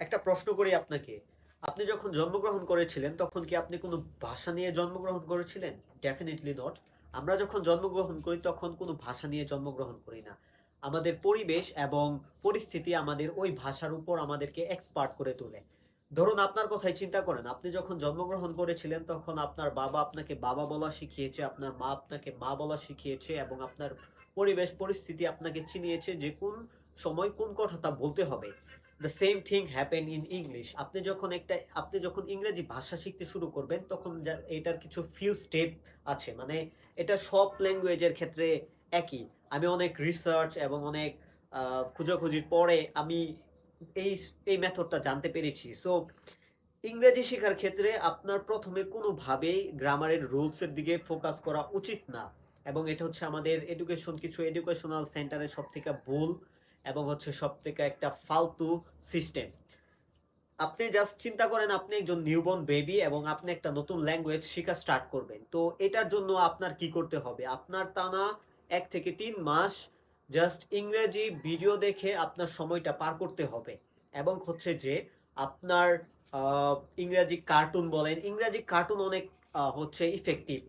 একটা প্রশ্ন করি আপনাকে। আপনি যখন জন্মগ্রহণ করেছিলেন তখন কি আপনি কোনো ভাষা নিয়ে জন্মগ্রহণ করেছিলেন? Definitely not. আমরা যখন জন্মগ্রহণ করি তখন কোনো ভাষা নিয়ে জন্মগ্রহণ করি না। আমাদের পরিবেশ এবং পরিস্থিতি আমাদের ওই ভাষার উপর আমাদেরকে এক্সপার্ট করে তোলে। ধরুন আপনার কথাই চিন্তা করেন, আপনি যখন জন্মগ্রহণ করেছিলেন তখন আপনার বাবা আপনাকে বাবা বলা শিখিয়েছে, আপনার মা আপনাকে মা বলা শিখিয়েছে এবং আপনার পরিবেশ পরিস্থিতি আপনাকে চিনিয়েছে যে কোন সময় কোন কথাটা বলতে হবে। The same thing happen in English. আপনি যখন ইংরেজি ভাষা শিখতে শুরু করবেন তখন এটার কিছু ফিউ স্টেপ আছে, মানে এটা সব ল্যাঙ্গুয়েজের ক্ষেত্রে একই। আমি অনেক রিসার্চ এবং অনেক খোঁজাখুঁজির পরে আমি এই এই মেথডটা জানতে পেরেছি। সো ইংরেজি শেখার ক্ষেত্রে আপনার প্রথমে কোনোভাবেই গ্রামারের রুলসের দিকে ফোকাস করা উচিত না, এবং এটা হচ্ছে আমাদের কিছু এডুকেশনাল সেন্টারের সব থেকে ভুল এবং হচ্ছে সব থেকে একটা ফালতু সিস্টেম। আপনি জাস্ট চিন্তা করেন আপনি একজন নিউবর্ন বেবি এবং আপনি একটা নতুন ল্যাঙ্গুয়েজ শেখা স্টার্ট করবেন, তো এটার জন্য আপনার কি করতে হবে? আপনার টানা 1 থেকে 3 মাস জাস্ট ইংরেজি ভিডিও দেখে আপনার সময়টা পার করতে হবে। এবং হচ্ছে যে আপনার ইংরেজি কার্টুন বলেন, ইংরেজি কার্টুন অনেক হচ্ছে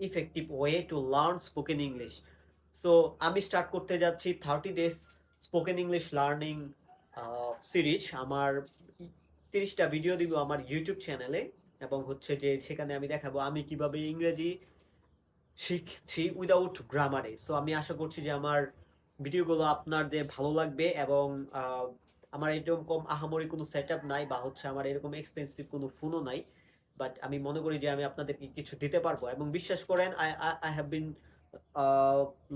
effective way to learn spoken English. So আমি স্টার্ট করতে যাচ্ছি 30 days spoken English learning series. আমার 30টা ভিডিও দিব আমার ইউটিউব চ্যানেলে, এবং হচ্ছে যে সেখানে আমি দেখাবো আমি কিভাবে ইংরেজি শিখছি উইদাউট গ্রামারে। সো আমি আশা করছি যে আমার ভিডিওগুলো আপনাদের ভালো লাগবে, এবং আমার এরকম আহামরি কোনো সেট আপ নাই বা হচ্ছে আমার এরকম এক্সপেন্সিভ কোনো ফোনও নাই, বাট আমি মনে করি যে আমি আপনাদেরকে কিছু দিতে পারবো। এবং বিশ্বাস করেন, I have been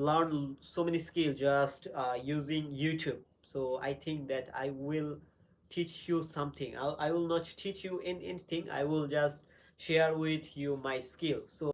learn so many skill just using YouTube. So I think that I will teach you something. I will not teach you in anything. I will just share with you my skills. So